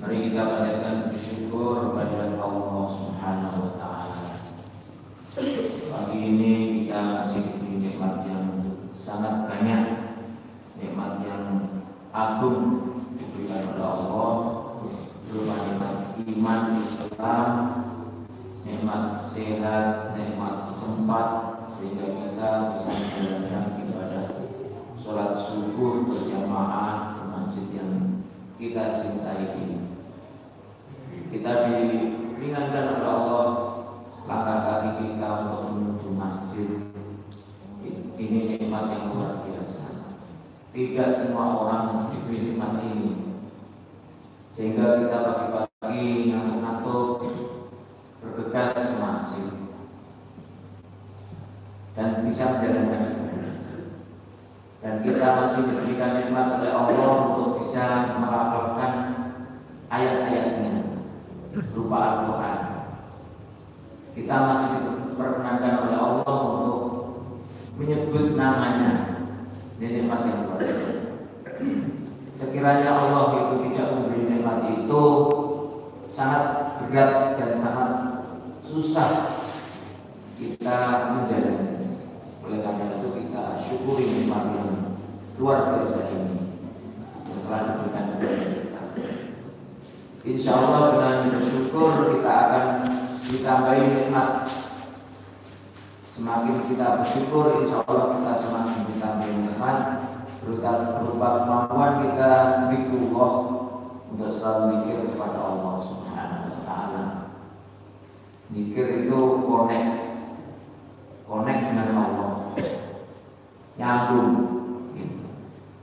Mari kita panjatkan bersyukur kepada Allah Subhanahu wa taala. Pagi ini kita masih diberi nikmat yang sangat banyak, nikmat yang agung diberikan oleh Allah, berupa nikmat iman Islam, nikmat sehat, nikmat sempat, sehingga kita bisa menjalankan ibadah sholat subuh berjamaah di masjid yang kita cintai ini. Kita diringankan oleh Allah langkah kaki kita untuk menuju masjid. Ini nikmat yang luar biasa. Tidak semua orang diberi nikmat ini, sehingga kita pagi-pagi ngantuk-ngantuk bergegas ke masjid dan bisa menjalankan ibadah. Dan kita masih diberikan nikmat oleh Allah untuk bisa melafalkan ayat-ayatnya berupa Al-Quran. Kita masih diperkenankan oleh Allah untuk menyebut namanya. Ini nikmat yang luar biasa. Sekiranya Allah itu tidak memberi nikmat itu, sangat berat dan sangat susah kita menjalani. Oleh karena itu kita syukuri nikmat yang luar biasa ini yang telah diberikan kepada kita. Insya Allah dengan bersyukur kita akan ditambahi nikmat. Semakin kita bersyukur, insya Allah kita semakin ditambahi nikmat berupa kemampuan kita zikrullah untuk selalu zikir kepada Allah Subhanahu wa taala. Zikir itu connect dengan Allah, nyambung gitu.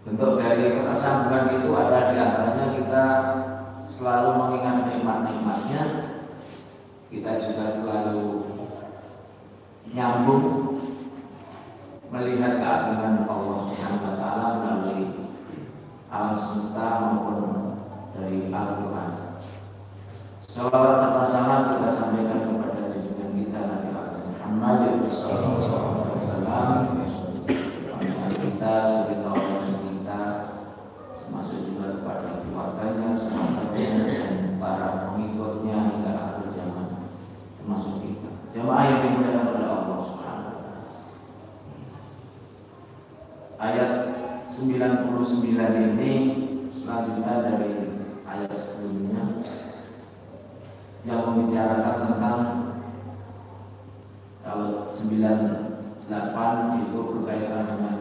Bentuk dari ketersambungan itu ada di antaranya kita selalu mengingat nikmat-nikmatnya, kita juga selalu nyambung melihat keagungan Allah Subhanahu wa taala melalui alam semesta maupun dari Al-Quran. Salawat serta salam kita sampaikan kepada junjungan kita Nabi Muhammad sallallahu alaihi wasallam, kita sebagai tauladan kita, termasuk juga kepada keluarganya, sahabatnya, dan para pengikutnya hingga akhir zaman, termasuk kita jamaah yang dimuliakan oleh Allah Subhanahu wa taala. Ayat 99 ini selanjutnya dari ayat sebelumnya yang membicarakan tentang kalau 98 itu berkaitan dengan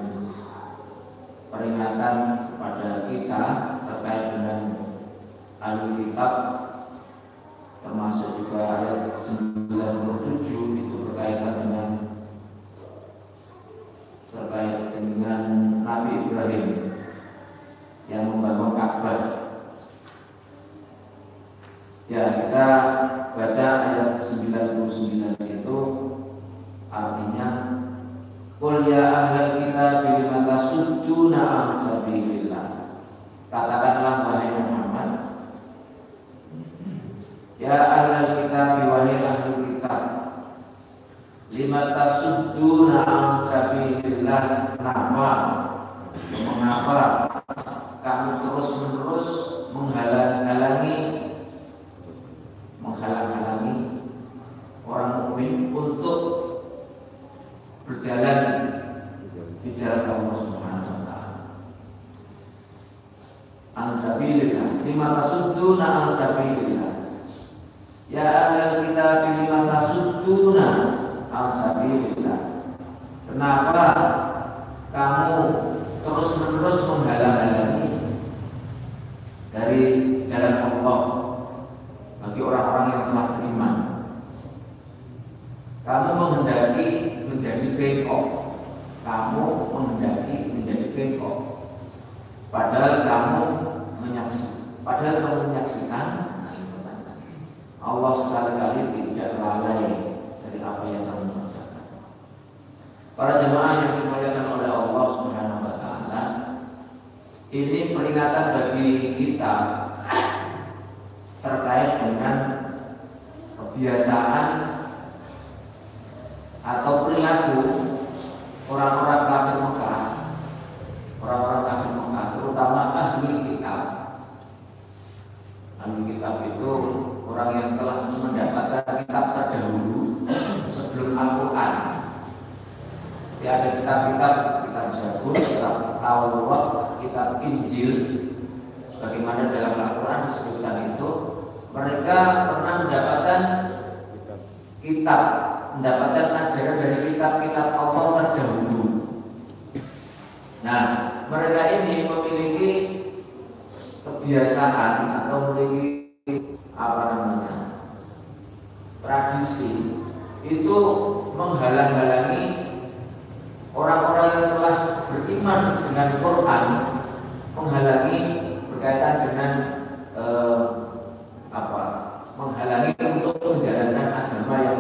peringatan kepada kita terkait dengan Ahlul Kitab, termasuk juga ayat 97 itu berkaitan dengan Nabi Ibrahim yang membangun Ka'bah. Ya, kita baca ayat 99 itu artinya qul ya ahlal kitab lima tasudduna an sabilillah. Katakanlah wahai Muhammad, ya ahlal kitab, wahai ahli kitab, lima tasudduna an sabilillah. Mengapa kamu terus-menerus menghalang-halangi orang mukmin untuk berjalan di jalan Allah Subhanahu wa taala. An sabilillah, lima tasudduna an sabilillah. Ya ahlal kitab, lima tasudduna an sabilillah. Kenapa kamu terus-menerus menghalang-halangi dari jalan Allah bagi orang-orang yang telah beriman? Kamu menghendaki menjadi bengkok, padahal kamu menyaksikan Allah sekali-kali tidak lalai dari apa yang kamu kerjakan. Para jemaah yang dimuliakan oleh Allah Subhanahu wa taala, ini peringatan bagi kita terkait dengan kebiasaan atau perilaku orang-orang kafir Mekah, terutama ahli kitab, Ahli kitab itu orang yang telah mendapatkan kitab terdahulu sebelum Al-Quran. Ya, ada kitab-kitab, kitab Zabur, kitab Taurat, kitab Injil, sebagaimana dalam Al-Quran disebutkan itu. Mereka pernah mendapatkan kitab, mendapatkan ajaran dari kitab-kitab Allah terdahulu. Nah, mereka ini memiliki kebiasaan atau memiliki tradisi itu menghalang-halangi orang-orang yang telah beriman dengan Quran, menghalangi berkaitan dengan menghalangi untuk menjalankan agama yang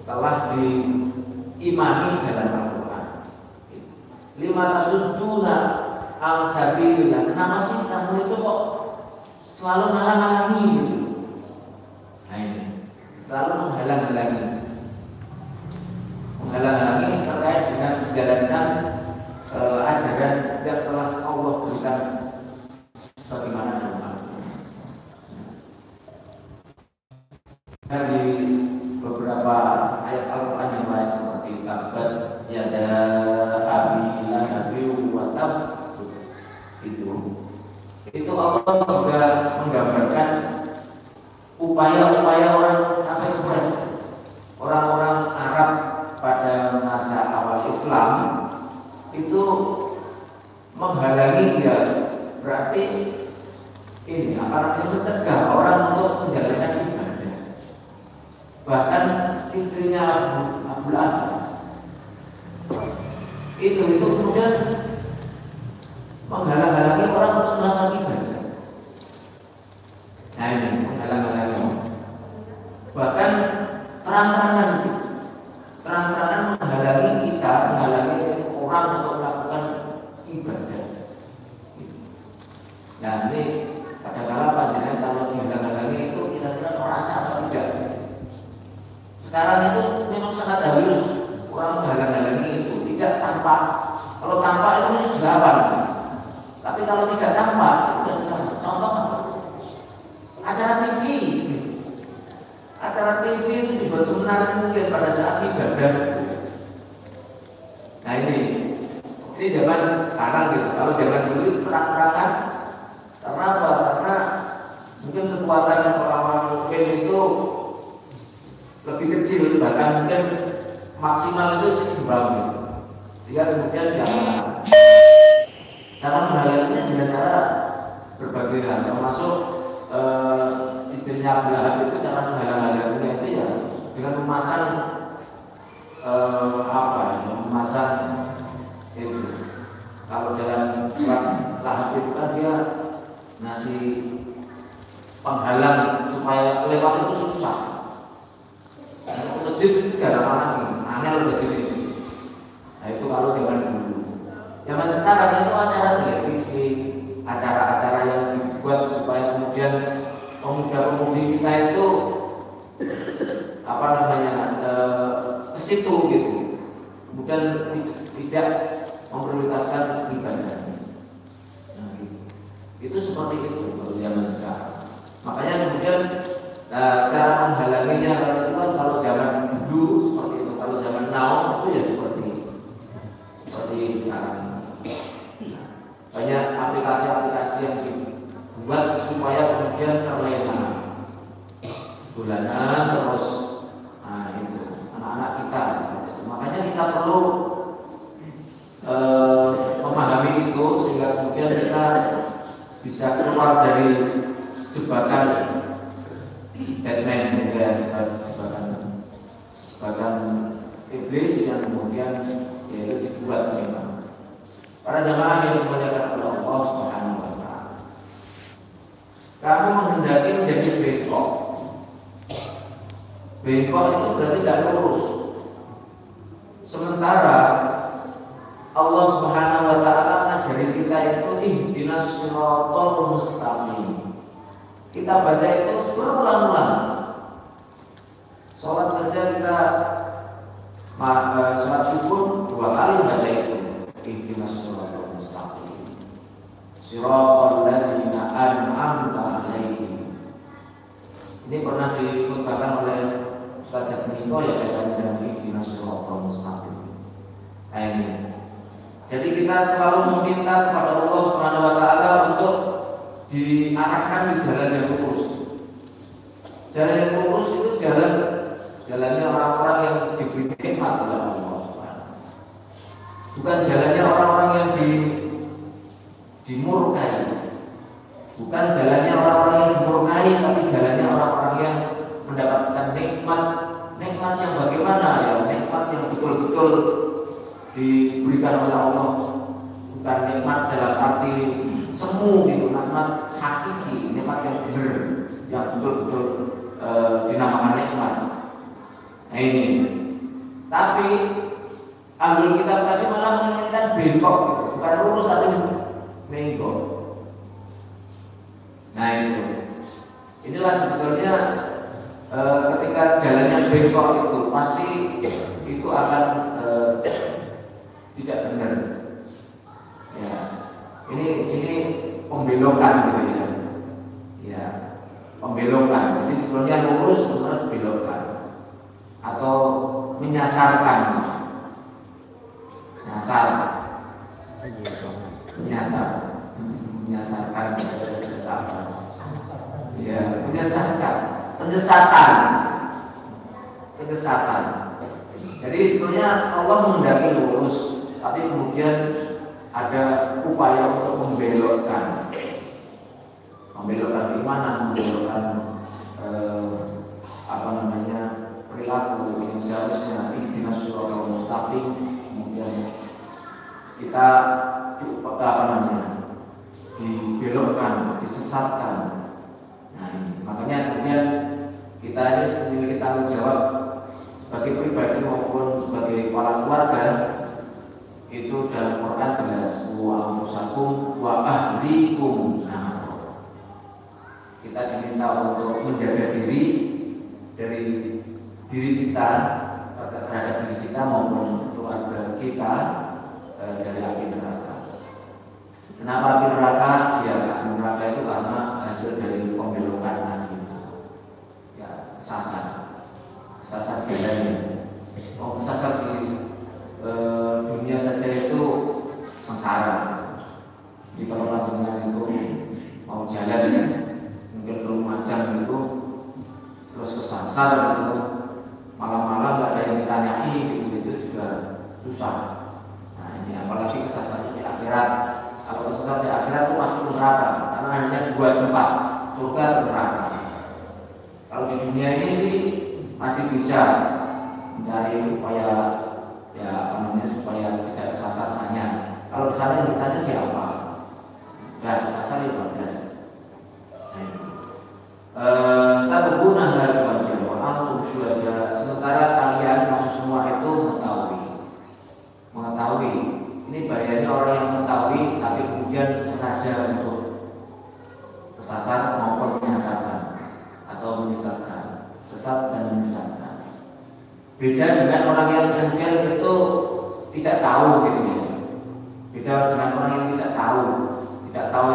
telah diimani dalam Al-Quran. Lima tasudduna al-sabilillah. Kenapa sih kamu itu kok selalu menghalang-halangi gitu? Nah ini, selalu menghalang-halangi terkait dengan menjalankan ajaran yang telah Allah berikan bagaimana dalam Al-Quran. Di beberapa ayat Al-Quran yang lain seperti tabbat yada abi lahabi wa tab, itu Allah juga menggambarkan upaya-upaya orang-orang Arab pada masa awal Islam itu menghalangi dia, berarti ini mencegah orang untuk menjalankan ibadah. Bahkan istrinya Abu Lahab itu kemudian menghalang-halangi orang untuk melakukan ibadah. Nah ini menghalang-halangi, bahkan terang-terangan menghalangi kita, menghalangi orang untuk melakukan ibadah. Nah ini kadang-kadang panjenengan kalau dihalang-halangi itu kira-kira merasa atau tidak. Sekarang itu memang sangat halus orang menghalang-halangi itu, tidak tampak. Kalau tampak itu jelapan, tapi kalau tidak tampak itu sudah jelas. Contoh acara TV itu dibuat seminar mungkin pada saat ibadah. Nah ini zaman sekarang gitu. Kalau zaman dulu itu terang-terangan. Karena apa? Karena mungkin kekuatan orang mungkin itu lebih kecil, bahkan mungkin maksimal itu seimbang gitu. Sehingga kemudian cara menghalanginya dengan cara berbagai hal, termasuk istrinya Abu Lahab itu cara menghalang-halanginya itu ya dengan memasang memasang itu. Kalau dalam surat Lahab itu kan dia ngasih penghalang supaya lewat itu susah. Masjid itu tidak ada lagi, aneh masjid itu. Nah itu kalau zaman dulu. Zaman sekarang itu acara televisi, acara-acara yang dibuat supaya kemudian pemuda-pemudi kita itu ke situ gitu. Kemudian tidak memprioritaskan ibadah. Nah, gitu. Itu seperti itu kalau zaman sekarang. Makanya kemudian cara menghalanginya kalau zaman dulu seperti itu, kalau zaman now itu ya seperti sekarang. Banyak aplikasi-aplikasi yang dibuat supaya kemudian terlena bulanan terus. Nah itu anak-anak kita. Makanya kita perlu memahami itu sehingga kemudian kita bisa keluar dari jebakan Batman, ya, jebakan iblis yang kemudian yaitu dibuat memang. Para jamaah yang dimuliakan oleh Allah Subhanahu wa Ta'ala, kamu menghendaki menjadi bengkok. Bengkok itu berarti tidak lurus. Sementara Allah Subhanahu wa Ta'ala ngajarin kita itu ihdinas shiratal mustaqim. Kita baca itu berulang-ulang. Sholat saja kita sholat subuh 2 kali baca itu. Ihdinas shiratal mustaqim. Shiratal ladzina an'amta 'alaihim Jadi kita selalu meminta kepada Allah Subhanahu wa taala untuk diarahkan di jalan yang lurus. Jalan yang lurus itu jalannya orang-orang yang diberi nikmat oleh Allah Subhanahu. Bukan jalannya orang-orang yang dimurkai. Bukan jalannya orang-orang yang dimurkai, tapi jalannya orang-orang yang mendapatkan nikmat. Nikmat yang bagaimana ya? Nikmat yang betul-betul diberikan oleh Allah. Bukan nikmat dalam arti semu gitu, nikmat hakiki, nikmat yang benar, yang betul-betul dinamakan nikmat. Nah ini. Tapi ahli kitab tadi malah menginginkan bengkok gitu. Bukan lurus tapi bengkok. Nah itu. Inilah sebetulnya ketika jalannya bengkok itu pasti itu akan tidak benar. Ya, ini pembelokan gitu ya. Ya, pembelokan. Jadi sebetulnya lurus kemudian belokkan atau menyasarkan. Menyasarkan. Ya, penyesatan. Jadi sebetulnya Allah menghendaki lurus, tapi kemudian ada upaya untuk membelokkan keimanan, membelokkan perilaku yang seharusnya ihdinas siratal mustaqim. Kemudian kita dibelokkan, disesatkan. Nah ini makanya kemudian kita ini memiliki tanggung jawab sebagai pribadi maupun sebagai kepala keluarga. Itu dalam Quran jelas, wa anfusakum wa ahlikum. Nah, kita diminta untuk menjaga diri dari diri kita, terhadap diri kita maupun keluarga kita dari api neraka. Kenapa api neraka? Ya, api neraka itu karena hasil dari pembelokan tadi. Ya, kesasar jalannya. Mau kesasar di dunia saja itu sengsara. Di kalau panjenengan itu mau jalan mungkin Lumajang itu terus kesasar gitu, malam-malam nggak ada yang ditanyai gitu, itu juga susah. Nah ini apalagi kesasarnya di akhirat. Kalau kesasar di akhirat itu masuk neraka karena hanya dua tempat, surga dan neraka. Kalau di dunia ini sih masih bisa mencari upaya supaya tidak kesasar tanya. Kalau di sana yang ditanya siapa? Ya kesasar ya bagus. Tak berguna hal wajah wa antum syuhada. Sementara kalian kamu semua itu mengetahui. Ini bahayanya orang yang mengetahui tapi kemudian sengaja untuk kesasar maupun menyesatkan atau menyesatkan, sesat dan menyesatkan. Beda dengan orang yang kemudian itu tidak tahu gitu ya. Beda dengan orang yang tidak tahu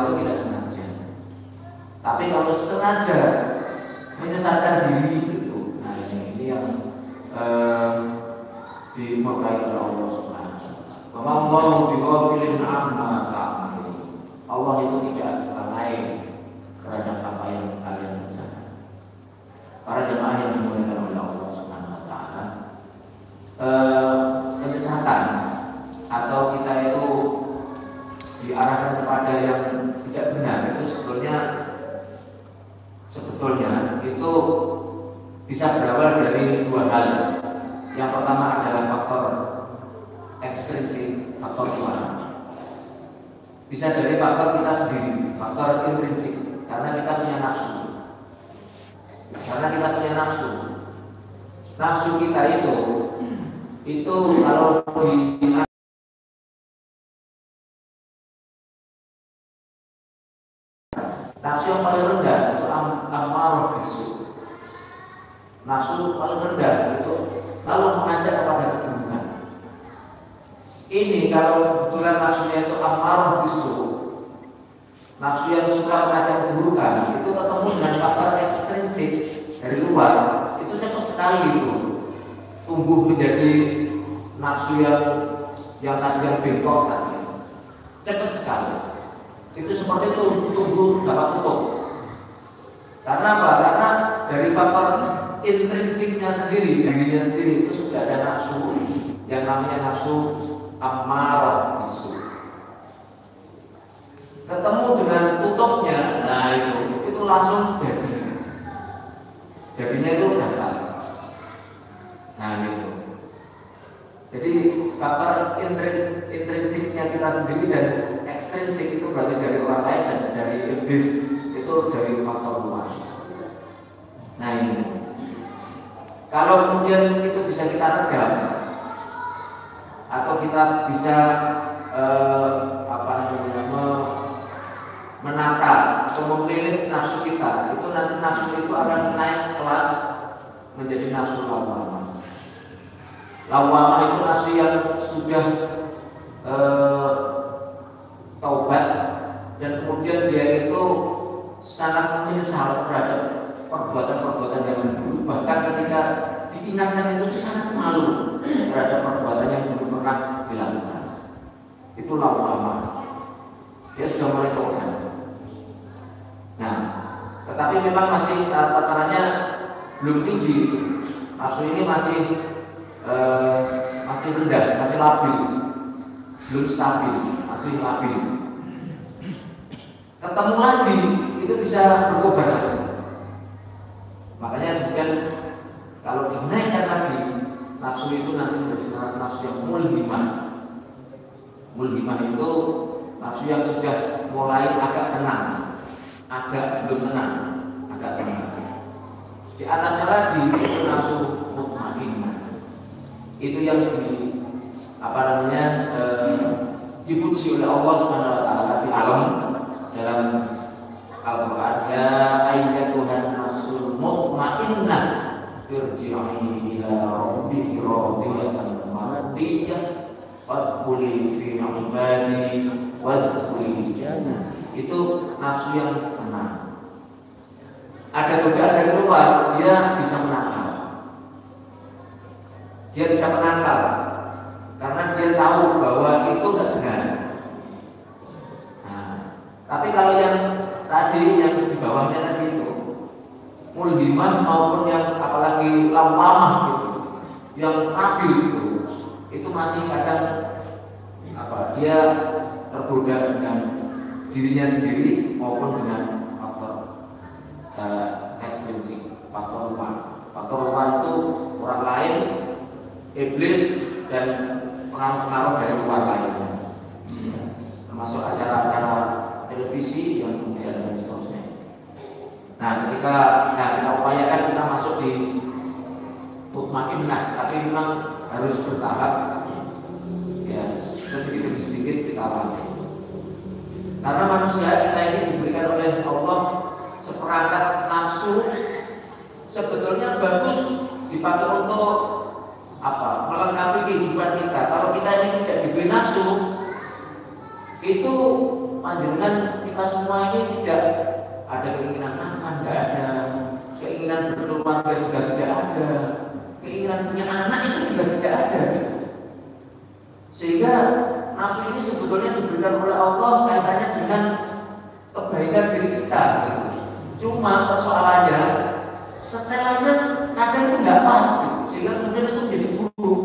itu tidak sengaja. Tapi kalau sengaja menyesatkan diri gitu, nah ini yang dimurkai oleh Allah Subhanahu. Wa Allahu bighafilin amma ta'malun. Allah itu tidak lalai terhadap apa yang kalian kerjakan. Para jemaah yang dimuliakan oleh Allah Subhanahu wa taala, penyesatan atau kita itu diarahkan kepada yang tidak benar itu sebetulnya itu bisa berawal dari dua hal. Yang pertama adalah faktor ekstrinsik, faktor luar. Bisa dari faktor kita sendiri, faktor intrinsik, karena kita punya nafsu. Nafsu kita itu kalau di nafsu yang paling rendah itu amarah bisu. Nafsu paling rendah itu lalu mengajak kepada keburukan. Ini kalau kebetulan nafsunya itu amarah bisu, nafsu yang suka mengajak keburukan, itu ketemu dengan faktor ekstrinsik dari luar, itu cepat sekali itu tumbuh menjadi nafsu yang tadi yang bengkok tadi. cepat sekali. Itu seperti itu tumbuh dapat tutup. Karena apa? Karena dari faktor intrinsiknya sendiri, dirinya sendiri itu sudah ada nafsu yang namanya nafsu ammarah bisu. Ketemu dengan tutupnya, nah itu langsung jadinya itu dasar. Nah itu. Jadi faktor intrinsiknya kita sendiri dan ekstrinsik itu berarti dari orang lain dan dari iblis itu dari faktor luar. Nah ini. Kalau kemudian itu bisa kita redam atau kita bisa menata atau memilih nafsu kita, itu nanti nafsu itu akan naik kelas menjadi nafsu lawamah. Lawamah itu nafsu yang sudah taubat dan kemudian dia itu sangat menyesal terhadap perbuatan-perbuatan yang dulu, bahkan ketika diingatkan itu sangat malu terhadap perbuatan yang dulu pernah dilakukan. Itu lawamah. Dia sudah mulai taubat. Nah, tetapi memang masih tatarannya belum tinggi. Nafsu ini masih rendah, masih labil, belum stabil, masih labil. Ketemu lagi itu bisa berkobar. Makanya bukan kalau dinaikkan lagi nafsu itu nanti menjadi nafsu yang mulhimah. Mulhimah itu nafsu yang sudah mulai agak tenang, agak belum tenang, agak tenang. Di atasnya lagi itu nafsu mutmainnah. Itu yang dipuji oleh Allah Subhanahu wa taala di alam dalam Al-Qur'an, ya ayyatuhan nafsul mutmainnah irji'i ila rabbiki radiyatan mardiyah fadkhuli fi 'ibadi wadkhuli jannah. Itu nafsu yang tenang. Ada godaan dari luar, dia bisa menangkal. Dia bisa menangkal karena dia tahu bahwa itu tidak benar. Nah, tapi kalau yang tadi yang di bawahnya tadi itu mulhimah maupun yang apalagi lawamah gitu, yang stabil itu masih kadang dia tergoda dengan dirinya sendiri maupun dengan faktor ekstrinsik, faktor luar. Faktor luar itu orang lain, iblis dan pengaruh-pengaruh dari luar lainnya, termasuk acara-acara televisi yang kemudian dan seterusnya. Nah, ketika kita upayakan kita masuk di mutmainnah, tapi memang harus bertahap, ya sedikit demi sedikit kita latih. Karena manusia kita ini diberikan oleh Allah seperangkat nafsu sebetulnya bagus dipakai untuk melengkapi kehidupan kita. Kalau kita ini tidak diberi nafsu, itu panjenengan kita semua ini tidak ada keinginan makan, tidak ada keinginan berkeluarga, juga tidak ada keinginan punya anak, itu juga tidak ada. Sehingga nafsu ini sebetulnya diberikan oleh Allah kaitannya dengan kebaikan diri kita. Cuma persoalannya setelannya kadang itu tidak pas, sehingga kemudian itu menjadi buruk.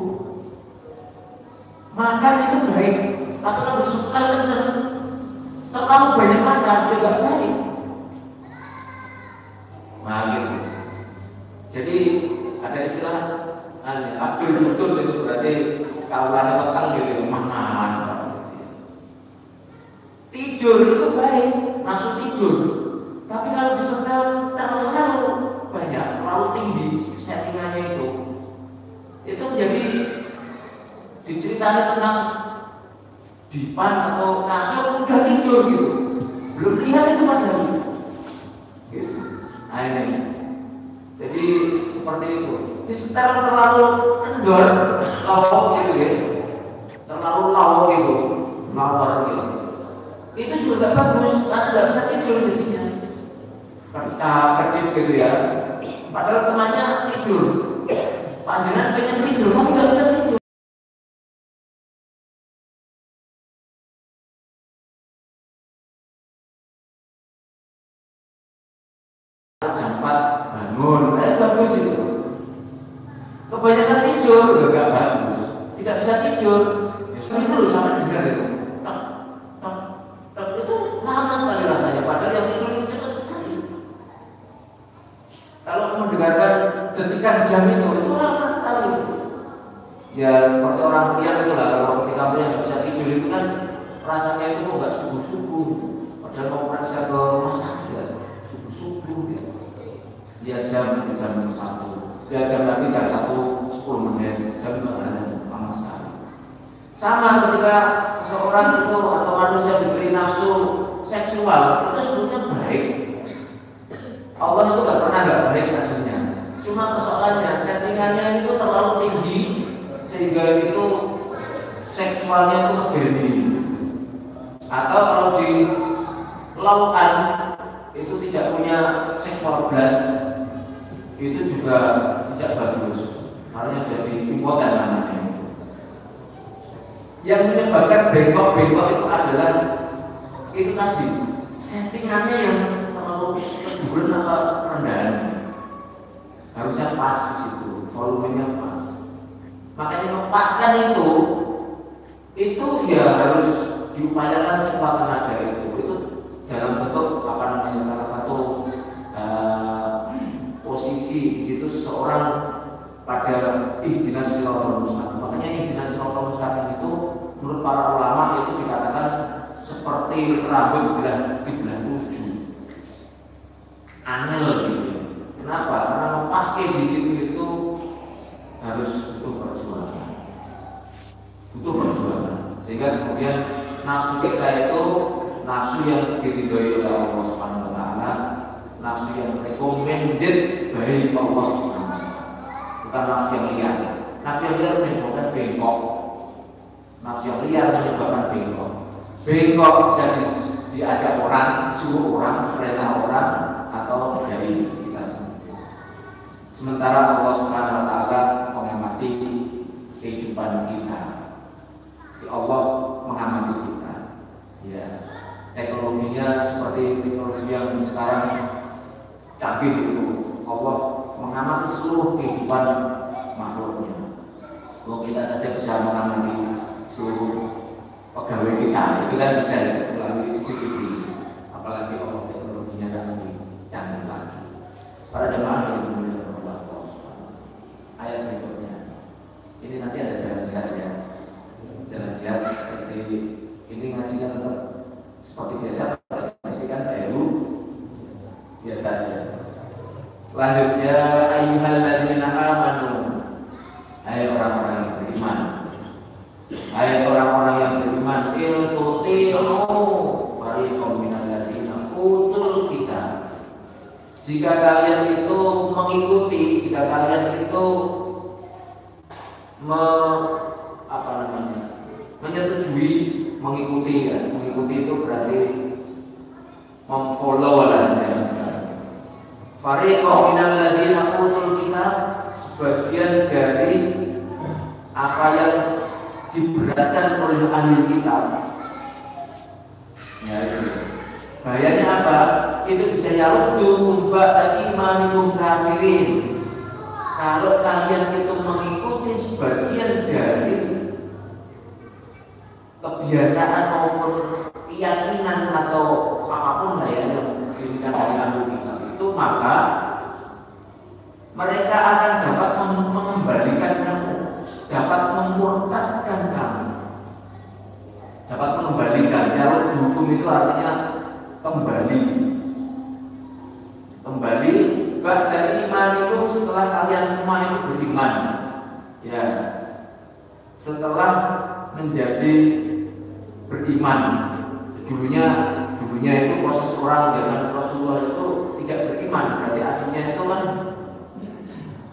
Makan itu baik, tapi kalau setel kenceng, terlalu banyak makan juga baik. Nah gitu. Jadi ada istilah Abdul betul itu berarti kawalannya petang gitu, makan. Tidur itu baik, nafsu tidur. Tapi kalau disetel terlalu banyak, terlalu tinggi settingannya itu menjadi diceritakan tentang dipan atau kasur udah tidur gitu, belum lihat itu padahal. Gitu. Nah ini, jadi seperti itu. Disetel terlalu kendor, lawak gitu ya, terlalu lawak gitu, lawar gitu. Itu juga gak bagus, karena nggak bisa tidur jadinya. Kedip gitu ya. Padahal temannya tidur, panjenengan pengen tidur, tapi nggak bisa tidur. jam 4 bangun, bagus itu. Kebanyakan tidur juga gak bagus, tidak bisa tidur. Itu loh sama dengar itu. Itu lama sekali rasanya, padahal yang tidur itu cepat sekali. Kalau mendengarkan detikan jam itu lama sekali. Ya seperti orang pria itu lah, kalau ketika pria nggak bisa tidur itu kan rasanya itu kok nggak subuh-subuh, padahal mau periksa ke rumah sakit subuh-subuh gitu. Lihat jam 1, lihat jam lagi jam 1:10 jam lama sekali. Sama ketika seorang itu atau manusia diberi nafsu seksual, itu sebetulnya baik. Allah itu gak pernah gak baik rasanya. Cuma persoalannya settingannya itu terlalu tinggi sehingga itu seksualnya itu medeni. Atau kalau dilakukan itu tidak punya seksual belas, itu juga tidak bagus. Makanya jadi impoten namanya. Yang menyebabkan bengkok-bengkok itu adalah itu tadi settingannya yang terlalu turun apa rendahan. Harusnya pas di situ, volumenya pas. Makanya mempaskan itu ya harus diupayakan sekuat tenaga itu dalam bentuk apa namanya salah satu posisi di situ seseorang pada ihdinas siratal mustaqim. Makanya ihdinas siratal mustaqim itu menurut para ulama itu dikatakan seperti rambut di belah 7. Angel gitu. Kenapa? Karena mempaske di situ itu harus butuh perjuangan. Sehingga kemudian nafsu kita itu nafsu yang diridhoi oleh Allah Subhanahu wa taala, nafsu yang recommended by Allah Subhanahu wa taala. Bukan nafsu yang liar. Nafsu yang liar menyebabkan bengkok. Nafsu yang liar menyebabkan bengkok. Bengkok bisa diajak orang, disuruh orang, perintah orang, atau dari kita sendiri. Sementara Allah Subhanahu wa taala mengamati kehidupan kita. Allah mengamati kita. Ya, teknologinya seperti teknologi yang sekarang canggih itu. Allah mengamati seluruh kehidupan makhluknya. Kalau kita saja bisa mengamati seluruh pegawai kita, itu kan bisa melalui CCTV. Apalagi Allah teknologinya kan lebih canggih lagi. Para jemaah yang dimuliakan oleh Allah, ayat berikutnya. Ini nanti ada jalan-jalan ya. Jalan-jalan seperti ini ngajinya tetap seperti biasa, kasihkan baru biasa saja. Selanjutnya ayyuhalladzina amanu, hai orang-orang yang beriman, hai orang-orang yang beriman, iltuti'u fariqam minal ladzina utul kitab. Jika kalian itu mengikuti, jika kalian itu menyetujui, mengikuti ya. Mengikuti itu berarti memfollow lah ya. Fariqam minal ladzina utul kitab, sebagian dari apa yang diberatkan oleh ahli kitab. Ya itu. Bahayanya apa? Itu bisa yaruddu ba'da imanikum kafirin. Kalau kalian itu mengikuti sebagian dari kebiasaan maupun keyakinan atau apapun lah ya yang diberikan dari ahli kitab itu, maka mereka akan dapat mengembalikan kamu, dapat memurtadkan kamu, dapat mengembalikan. Ya, hukum itu artinya kembali ba'da imanikum, setelah kalian semua itu beriman ya, setelah menjadi beriman. Dulunya itu proses orang dengan Rasulullah itu tidak beriman, berarti aslinya itu kan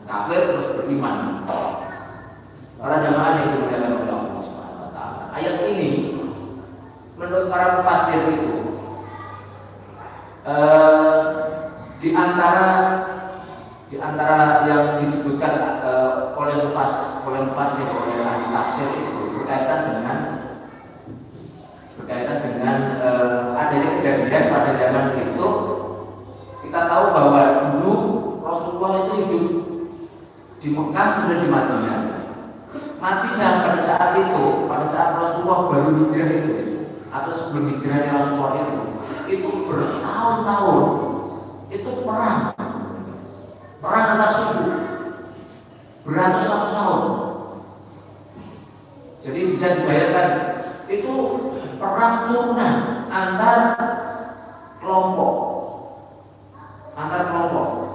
kafir terus beriman. Para jamaah yang dimuliakan oleh Allah Subhanahu wa taala, ayat ini menurut para mufassir itu di antara yang disebutkan oleh mufassir, oleh ahli tafsir itu berkaitan dengan adanya kejadian pada zaman itu. Kita tahu bahwa Mekah kemudian di Madinah. Madinah pada saat itu, pada saat Rasulullah baru hijrah itu, atau sebelum hijrahnya Rasulullah itu bertahun-tahun itu perang antar suku beratus-ratus tahun. Jadi bisa dibayangkan itu perang turunan antar kelompok.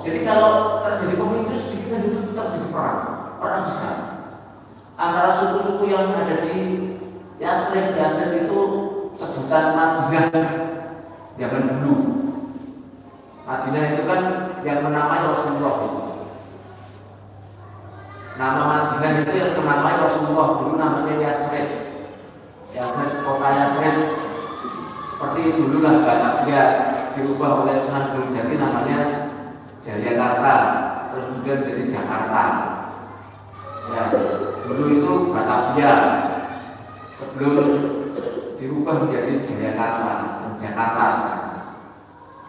Jadi kalau terjadi pemicu sedikit saja itu terjadi perang besar antara suku-suku yang ada di Yasrib itu sebutan Madinah zaman dulu. Madinah itu kan yang menamai Rasulullah itu. Nama Madinah itu yang menamai Rasulullah dulu namanya Yasrib. Kota Yasrib seperti dulu lah Batavia diubah oleh Sunan Gunung Jati namanya Jayakarta, terus kemudian jadi Jakarta. Ya, dulu itu Batavia sebelum dirubah menjadi Jayakarta dan Jakarta sekarang.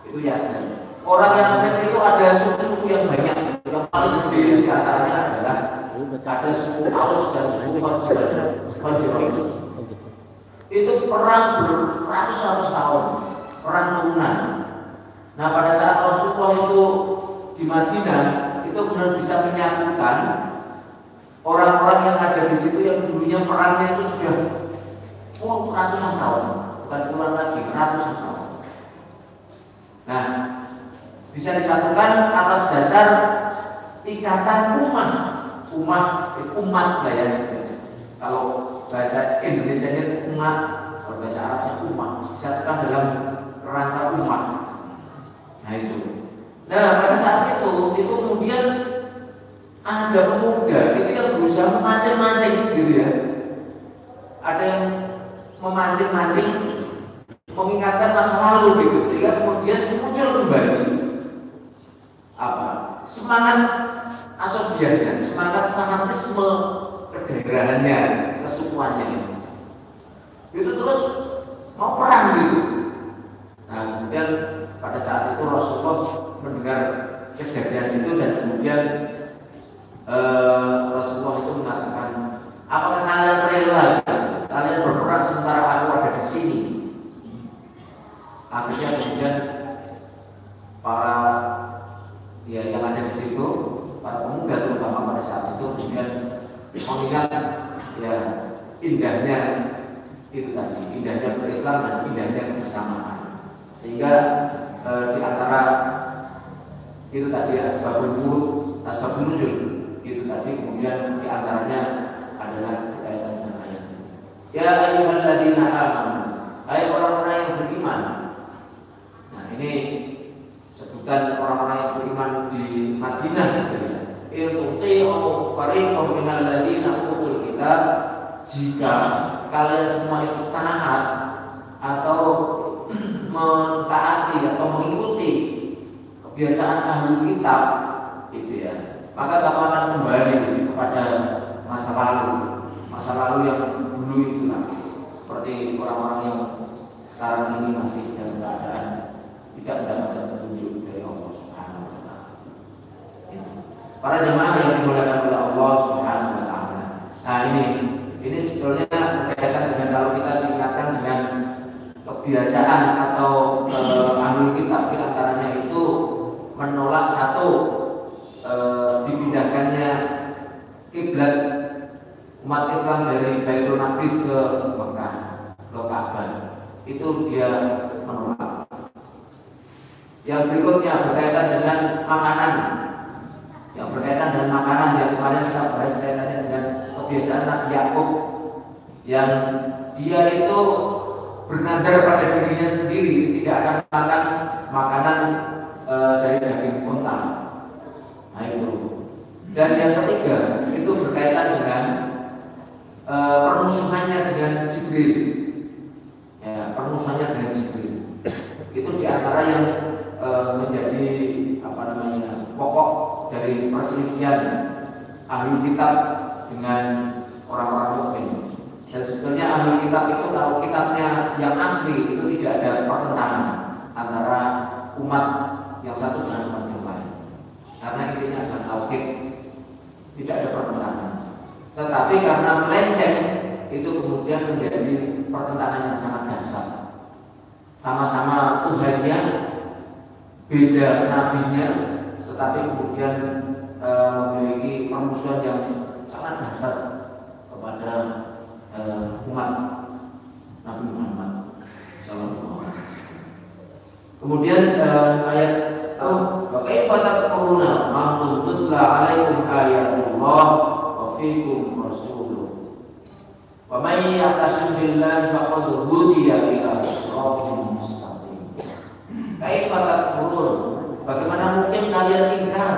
Itu Yasrib. Orang Yasrib itu ada suku-suku yang banyak. Yang paling gede di antaranya adalah ada suku Aus dan suku Khazraj. Itu perang beratus-ratus tahun, perang turunan. Nah pada saat Rasulullah itu di Madinah itu benar bisa menyatukan orang-orang yang ada di situ yang dulunya perangnya itu sudah ratusan tahun, bukan puluhan lagi, ratusan tahun. Nah bisa disatukan atas dasar ikatan umat lah ya. Kalau bahasa Indonesia ini umat, kalau bahasa Arabnya umat, disatukan dalam kerangka umat. Nah itu. Nah pada saat itu kemudian ada pemuda itu yang berusaha memancing-mancing gitu ya. Ada yang memancing-mancing mengingatkan masa lalu gitu, sehingga kemudian muncul kembali semangat asobianya, semangat fanatisme kedaerahannya, kesukuannya itu terus mau perang gitu. Nah kemudian pada saat itu Rasulullah mendengar kejadian itu dan kemudian Rasulullah itu mengatakan, apakah kalian rela kalian berperang sementara aku ada di sini? Akhirnya kemudian para yang ada di situ, para pemuda terutama pada saat itu kemudian mengingat ya indahnya itu tadi, indahnya berislam dan indahnya kebersamaan, sehingga di antara itu tadi asbabul nuzul itu tadi kemudian di antaranya adalah berkaitan dengan ayat ya ayyuhalladzina amanu, hai orang-orang yang beriman. Nah ini sebutan orang-orang yang beriman di Madinah gitu ya. Iltuqi'u fariqam minal ladzina utul kitab, jika kalian semua itu taat atau mentaati atau mengikuti kebiasaan ahli kitab gitu ya, maka kamu akan kembali kepada masa lalu yang dulu itu lah, seperti orang-orang yang sekarang ini masih dalam keadaan tidak mendapatkan petunjuk dari Allah Subhanahu wa taala. Para jemaah yang dimuliakan oleh Allah Subhanahu wa taala. Nah, ini sebetulnya berkaitan dengan kalau kita diingatkan dengan kebiasaan atau ahlul kitab, di antaranya itu menolak satu dipindahkannya kiblat umat Islam dari Baitul Maqdis ke Mekah, ke Ka'bah. Itu dia menolak. Yang berikutnya berkaitan dengan makanan. Yang berkaitan dengan makanan yang kemarin kita bahas kaitannya dengan kebiasaan Nabi Yakub yang dia itu bernadar pada dirinya sendiri tidak akan makan makanan dari daging unta. Nah itu. Dan yang ketiga itu berkaitan dengan permusuhannya dengan Jibril. Ya, permusuhannya dengan Jibril. Itu diantara yang menjadi pokok dari perselisihan ahli kitab dengan orang-orang mukmin. Dan sebetulnya ahli kitab itu kalau kitabnya yang asli itu tidak ada pertentangan antara umat yang satu dengan umat yang lain, karena intinya adalah tauhid, tidak ada Tetapi karena melenceng itu kemudian menjadi pertentangan yang sangat dahsyat. Sama-sama Tuhannya, beda nabinya, tetapi kemudian memiliki permusuhan yang sangat dahsyat kepada umat Nabi Muhammad SAW. Kemudian ayat wa kaifa takfuruna ma tutla alaikum ayatullah wa fiikum rasuluh wa may ya'tasim billahi faqad hudiya ila siratin mustaqim. Kaifa takfurun, bagaimana mungkin kalian ingkar?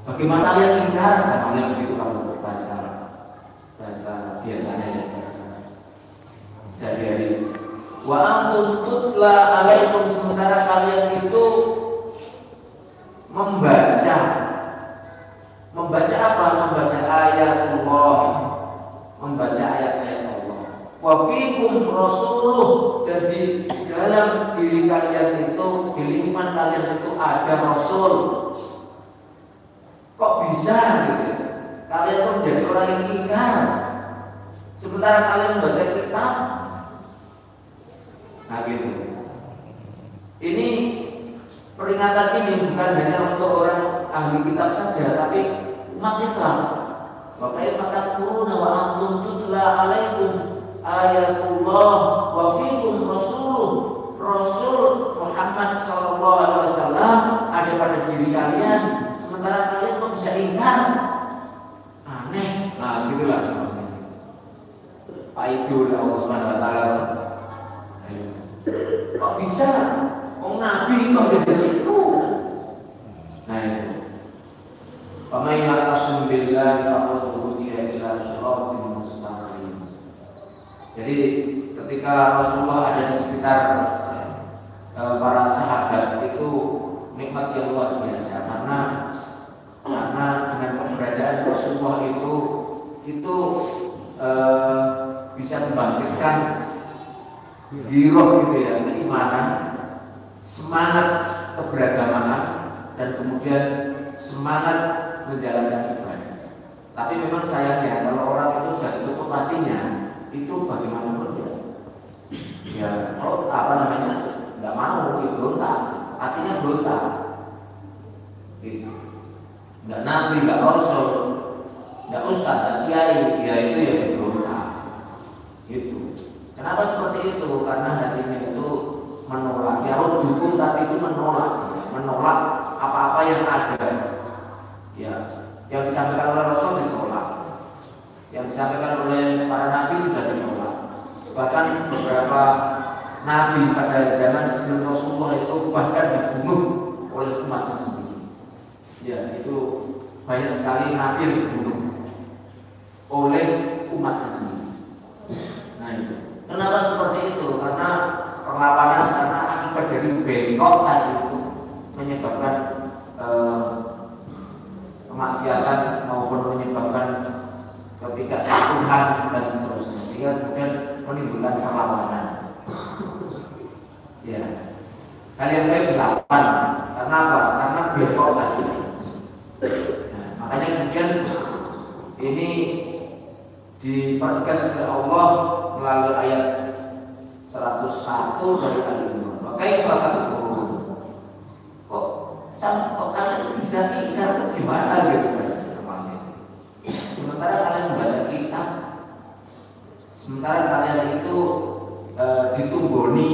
Bagaimana kalian ingkar? Namanya begitu kalau bahasa biasanya ya, sehari-hari. Wa antum tutla alaikum, sementara kalian itu membaca apa? Membaca ayatullah, membaca ayat-ayat Allah. Wa fiikum rasuluh, dan di dalam diri kalian itu, di lingkungan kalian itu ada rasul. Kok bisa gitu? Kalian tuh menjadi orang yang ingkar, sementara kalian membaca kitab. Nah gitu. Ini peringatan ini bukan hanya untuk orang ahli kitab saja, tapi umat Islam. Wa kaifa takfuruna wa antum tutla alaikum ayatullah wa fiikum rasuluh. Rasul Muhammad SAW ada pada diri kalian, sementara kalian kok bisa ingkar? Aneh. Nah gitulah. Pak Idul Allah Subhanahu Wa Taala. Kok bisa? Nabi kok ada di situ? Nah itu. Pamai atasum billahi faqad hudiya ila siratin mustaqim. Jadi ketika Rasulullah ada di sekitar para sahabat, itu nikmat yang luar biasa, karena dengan keberadaan Rasulullah itu bisa membangkitkan giroh gitu ya, keimanan, semangat keberagamaan, dan kemudian semangat menjalankan ibadah. Tapi memang sayangnya kalau orang itu sudah tutup hatinya, itu bagaimana pun ya nggak mau, ya berontak, hatinya berontak. Gitu. Nggak nabi, nggak rasul, nggak ustaz, nggak kiai, ya itu ya berontak. Gitu. Kenapa seperti itu? Karena hatinya itu menolak. Yahud dukung tadi itu menolak apa-apa yang ada. Ya, yang disampaikan oleh Rasul ditolak, yang disampaikan oleh para nabi sudah ditolak. Bahkan beberapa nabi pada zaman sebelum Rasulullah itu bahkan dibunuh oleh umatnya sendiri. Ya, itu banyak sekali nabi yang dibunuh oleh umatnya sendiri. Nah itu. Kenapa seperti itu? Karena perlawanan, karena akibat dari bengkok tadi itu menyebabkan kemaksiatan maupun menyebabkan ketidakpatuhan dan seterusnya, sehingga kemudian menimbulkan perlawanan. Ya, hal yang baik dilakukan. Karena apa? Karena bengkok tadi. Nah, makanya kemudian ini dipertegas oleh Allah melalui ayat 101 dari Al-Imran. Makanya takfurun. Kok kalian bisa ingkar itu gimana gitu kan? Sementara kalian membaca kitab, sementara kalian itu ditunggoni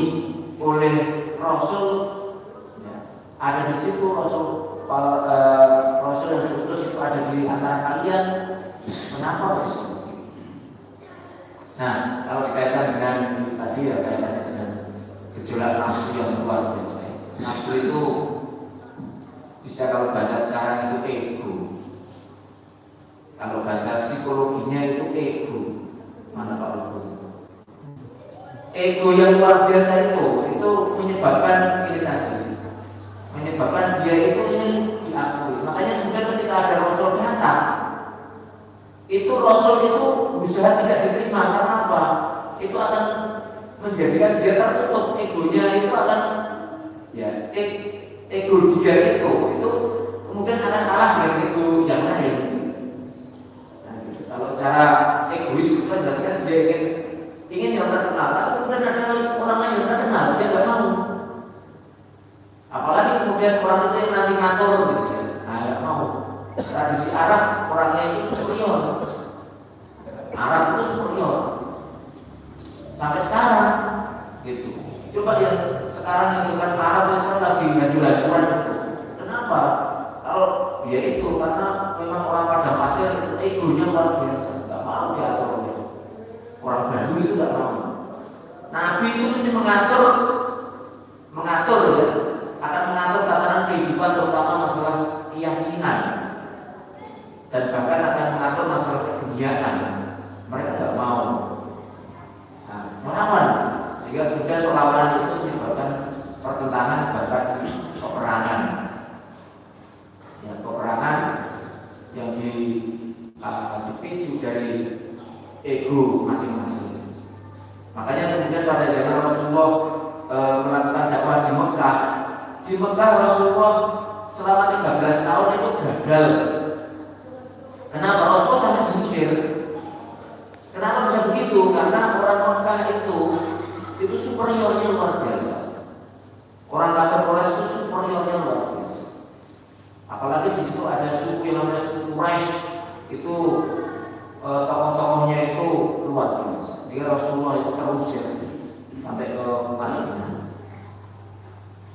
oleh Rasul, ya, ada di situ Rasul yang diutus itu ada di antara kalian. Kenapa bisa? Nah, kalau dikaitkan dengan tadi ya, kaitannya dengan gejolak nafsu yang luar biasa. Nafsu itu bisa, kalau bahasa sekarang itu ego. Kalau bahasa psikologinya itu ego. Mana Pak Luhur? Ego yang luar biasa itu menyebabkan ini tadi, menyebabkan dia itu ingin diakui. Makanya kemudian ketika ada Rasul datang, itu Rasul itu berusaha tidak diterima. Karena apa? Itu akan menjadikan dia tertutup, egonya itu akan, ya, ego dia itu kemudian akan kalah dengan ego yang lain. ngatur gitu ya. Nah, nggak mau. Tradisi Arab orangnya itu superior. Arab itu superior. Sampai sekarang gitu. Coba yang sekarang itu kan Arab itu kan lagi maju-majuan. Kenapa? Kalau dia itu karena memang orang pada pasir itu egonya luar biasa. Nggak mau diatur oleh orang baru itu nggak mau. Nabi itu mesti mengatur ya, akan mengatur tatanan kehidupan terutama masalah keyakinan dan bahkan akan mengatur masalah keduniaan. Mereka nggak mau, melawan, sehingga kemudian perlawanan itu menyebabkan pertentangan bahkan peperangan. Ya, peperangan yang dipicu dari ego masing-masing. Makanya kemudian pada zaman Rasulullah melakukan dakwah di Mekah. Di Mekah Rasulullah selama 13 tahun itu gagal. Kenapa? Rasulullah sangat diusir. Kenapa bisa begitu? Karena orang Mekah itu superiornya luar biasa. Orang kafir Quraisy itu superiornya luar biasa. Apalagi di situ ada suku yang namanya suku Quraisy, itu tokoh-tokohnya itu luar biasa. Jadi Rasulullah itu terusir sampai ke Madinah.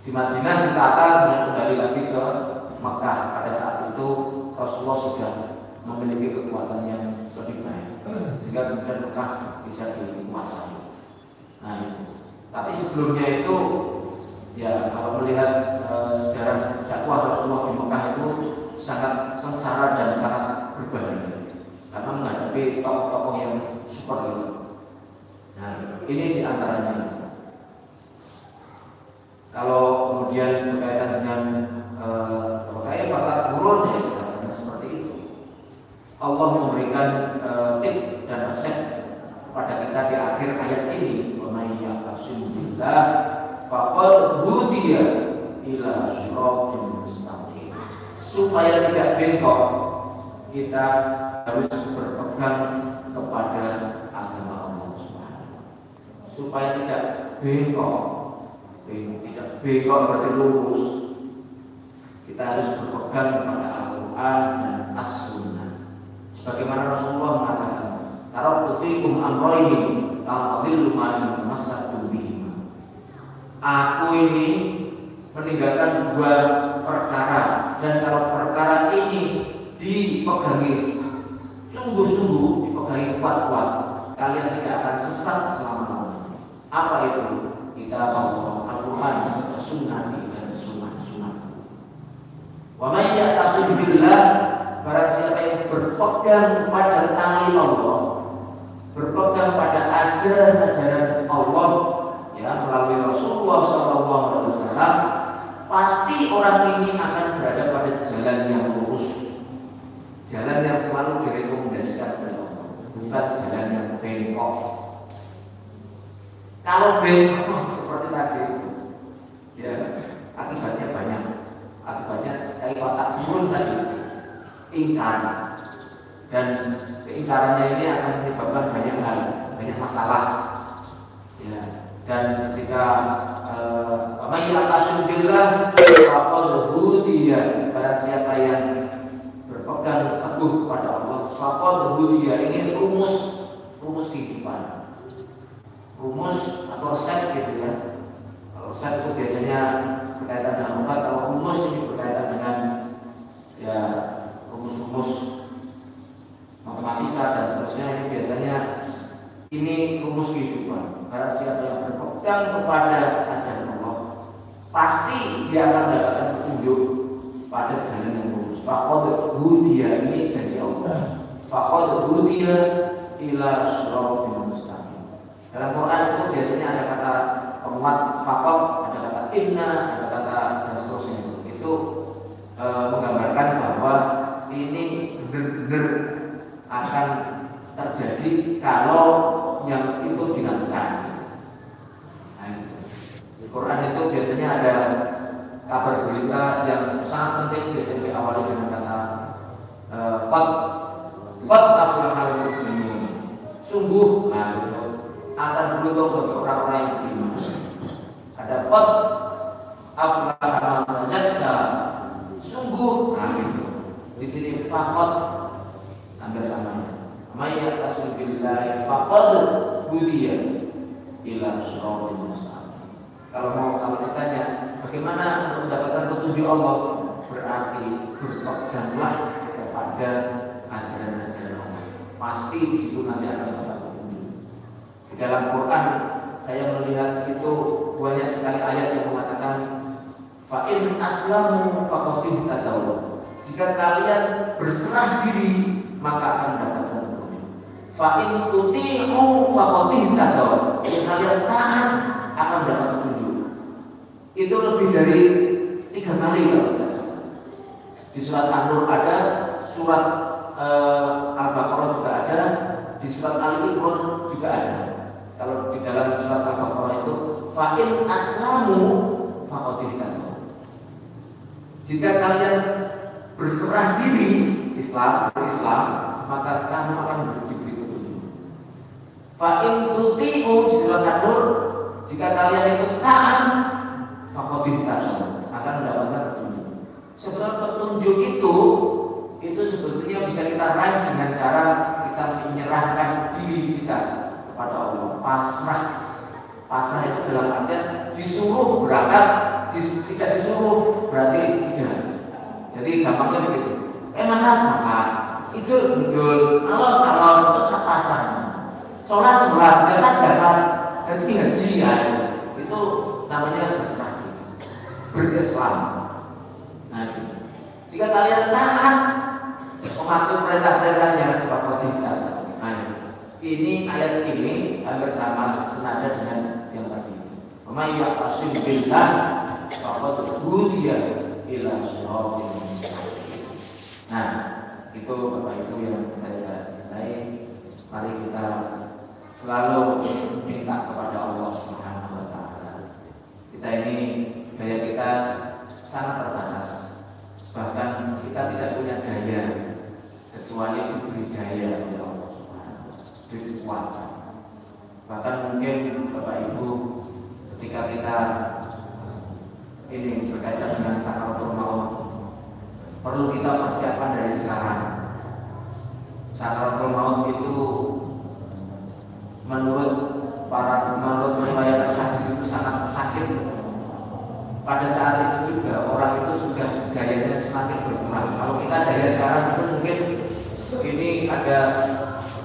Di Madinah ditata dan kembali lagi ke Mekah. Pada saat itu Rasulullah sudah memiliki kekuatan yang lebih baik, sehingga kemudian Mekah bisa dikuasai. Nah, tapi sebelumnya itu, ya kalau melihat sejarah dakwah Rasulullah di Mekah itu sangat sengsara dan sangat berbahaya karena menghadapi tokoh-tokoh yang superior. Nah, ini diantaranya. Kalau kemudian berkaitan dengan kayak fakta turun ya seperti itu. Allah memberikan tip dan resep kepada kita di akhir ayat ini. Wa may ya'tasim billah faqad hudiya ila shiratin mustaqim. Supaya tidak bengkok, kita harus berpegang kepada agama Allah Subhanahu. Supaya tidak bengkok, berarti lurus. Kita harus berpegang kepada Al-Quran dan As-Sunnah. Sebagaimana Rasulullah mengatakan, taraktu fikum amrayni la tadillu ma in tamassaktum bihima. Aku ini meninggalkan dua perkara, dan kalau perkara ini dipegangi sungguh-sungguh, dipegangi kuat-kuat, kalian tidak akan sesat selama-lamanya. Apa itu? Kita bahwa Al-Quran, Sunnah dan Sunnah. Wa may ya'tasim billah, barang siapa yang berpegang pada tali Allah, berpegang pada ajaran-ajaran Allah, ya melalui Rasulullah SAW, pasti orang ini akan berada pada jalan yang lurus, jalan yang selalu direkomendasikan oleh Allah, bukan jalan yang bengkok. Kalau bengkok seperti tadi, ya akibatnya banyak. Akibatnya kayak kotak turun tadi, ingkar, dan keingkarannya ini akan menyebabkan banyak hal, banyak masalah. Ya, dan ketika may ya'tasim billah faqad hudiya, barang siapa yang berpegang teguh kepada Allah, faqad hudiya, ini rumus kehidupan. Rumus atau resep gitu ya. Kalau resep itu biasanya berkaitan dengan obat, kalau rumus ini berkaitan dengan ya rumus-rumus matematika dan seterusnya. Ini biasanya ini rumus kehidupan. Barang siapa yang berpegang kepada ajaran Allah, pasti dia akan mendapatkan petunjuk pada jalan yang lurus. Faqad hudiya, ini janji Allah. Faqad hudiya ila shiratin mustaqim. Dalam Quran itu biasanya ada kata penguat faqad, ada kata inna, ada kata dan seterusnya. Itu menggambarkan bahwa ini benar-benar akan terjadi kalau yang itu dilakukan. Nah, di Quran itu biasanya ada kabar berita yang sangat penting, biasanya diawali dengan kata qad aflahal mu'minun. Sungguh, nah itu akan beruntung bagi orang-orang yang beriman. Ada qad aflaha man zakka, faqad, hampir sama. May ya'tasim billahi faqad hudiya ila siratal mustaqim. Kalau ditanya bagaimana untuk mendapatkan petunjuk Allah, berarti berpeganglah kepada ajaran-ajaran Allah. Pasti di situ nanti akan dapat petunjuk. Di dalam Quran saya melihat itu banyak sekali ayat yang mengatakan fa in aslamu faqad ihtadaw. Jika kalian berserah diri maka akan mendapatkan petunjuk. Fa in tuti'u faqad ihtadaw. Jika kalian taat akan mendapat petunjuk. Itu lebih dari 3 kali kalau tidak salah. Di surat An-Nur ada, surat Al-Baqarah juga ada, di surat Al-Imran juga ada. Kalau di dalam surat Al-Baqarah itu fa in aslamu faqad ihtadaw. Jika kalian berserah diri Islam, maka kamu akan diberi petunjuk. Fa in tuti'u, surat An-Nur, jika kalian itu taat faqad ihtadaw, akan mendapatkan petunjuk. Sebenarnya petunjuk itu sebetulnya bisa kita raih dengan cara kita menyerahkan diri kita kepada Allah. Pasrah itu dalam artian disuruh berangkat, tidak disuruh berarti tidak. Jadi gampangnya begitu. Maka itu betul, kalau terus pasrah. Sholat, zakat, haji ya. Itu namanya berserah diri, berislam. Nah, jika kalian taat mematuhi perintah-perintahnya, faqad ihtadaw. Nah, ini ayat ini hampir sama senada dengan yang tadi. May ya'tasim billah faqad hudiya ila siratal mustaqim. Nah, itu Bapak Ibu yang saya cintai. Mari kita selalu minta kepada Allah Subhanahu wa taala. Kita ini daya kita sangat terbatas. Bahkan kita tidak punya daya kecuali diberi daya oleh Allah Subhanahu wa taala, dikuatkan. Bahkan mungkin Bapak Ibu ketika kita ini berkaitan dengan sakaratul maut, perlu kita persiapkan dari sekarang. Sakaratul maut itu menurut riwayat hadis itu sangat sakit. Pada saat itu juga orang itu sudah dayanya semakin berkurang. Kalau kita daya sekarang itu mungkin ini ada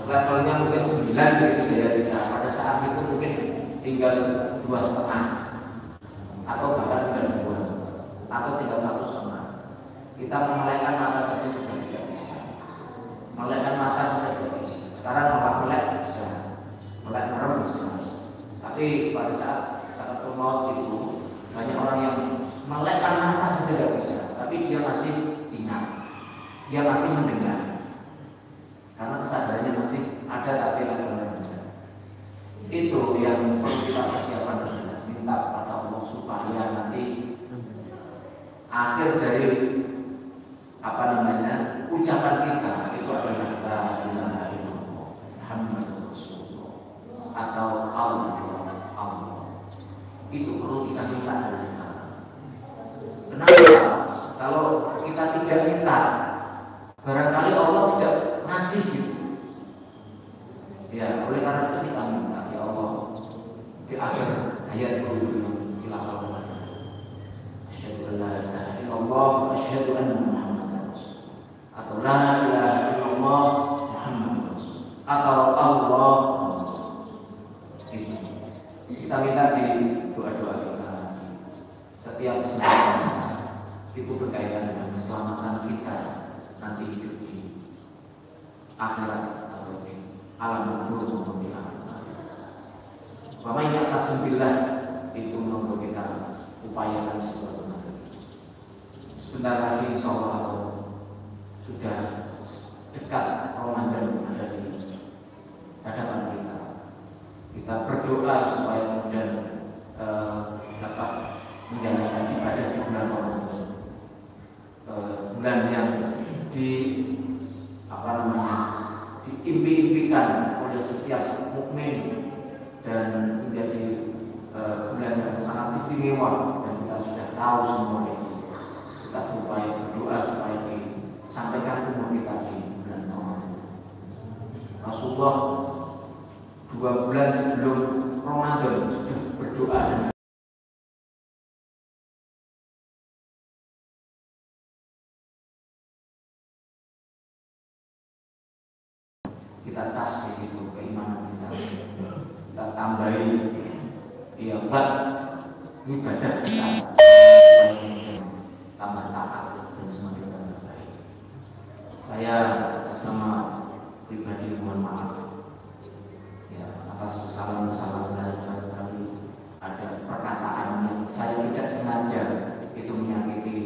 levelnya mungkin 9 begitu daya kita. Pada saat itu mungkin tinggal 2,5 atau bahkan tinggal 2 atau tinggal 1,5. Kita memelekkan mata saja sudah tidak bisa. Melekkan mata saja tidak bisa. Sekarang melek bisa, melek merem bisa. Tapi pada saat maut itu banyak orang yang melekkan mata saja tidak bisa, tapi dia masih ingat, dia masih mendengar, karena kesadarannya masih ada tapi levelnya rendah. Itu yang perlu kita persiapkan, minta kepada Allah supaya nanti akhir dari ucapan kita itu adalah la ilaha illallah Muhammadur Rasulullah atau Allah. Itu perlu kita minta dari sekarang. Kenapa? Kalau kita tidak minta, barangkali Allah tidak ngasih gitu. Ya, oleh karena itu kita minta, ya Allah, di akhir ayat itu dilafalkan. Asyhadu an la ilaha illallah, asyhadu anna Muhammadar Rasul. Atau la ilaha illallah Muhammadur Rasul. Atau Allah. Kita minta di doa-doa kita, setiap kesempatan itu berkaitan dengan keselamatan kita nanti hidup di akhirat atau di alam kubur maupun di alam akhirat. Pamanya tasbilah itu menunggu kita upayakan sesuatu nanti. Sebentar lagi insyaallah sudah dekat Ramadan ada di hadapan kita. Kita berdoa supaya kemudian dapat menjalankan ibadah di bulan Ramadan, bulan yang diimpi-impikan oleh setiap mukmin dan menjadi bulan yang sangat istimewa, dan kita sudah tahu semua itu. Kita berupaya berdoa supaya disampaikan umur kita kita cas di situ keimanan kita tambahi ya buat ibadah kita tambah taat dan semakin tambah baik. Saya atas nama pribadi mohon maaf ya atas kesalahan-kesalahan saya tadi, ada perkataan yang saya tidak sengaja itu menyakiti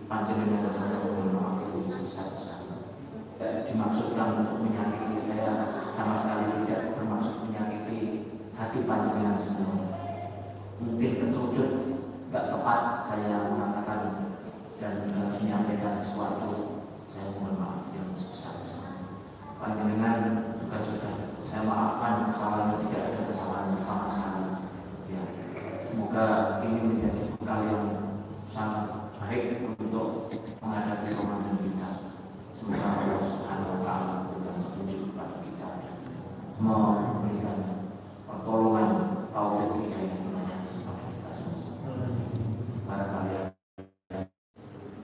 panjenengan, saya mohon maaf itu sebesar-besarnya. Dimaksudkan untuk menyakiti, saya sama sekali tidak bermaksud menyakiti hati panjenengan semua. Mungkin ketujuh nggak tepat saya mengatakan dan menyampaikan sesuatu, saya mohon maaf yang sebesar-besarnya. Panjenengan juga sudah saya maafkan kesalahan, tidak ada kesalahan sama sekali. Ya, semoga ini menjadi bekal yang sangat baik untuk menghadapi Ramadan kita. Semoga Allah Subhanahu wa Ta'ala memberikan petunjuk kepada kita.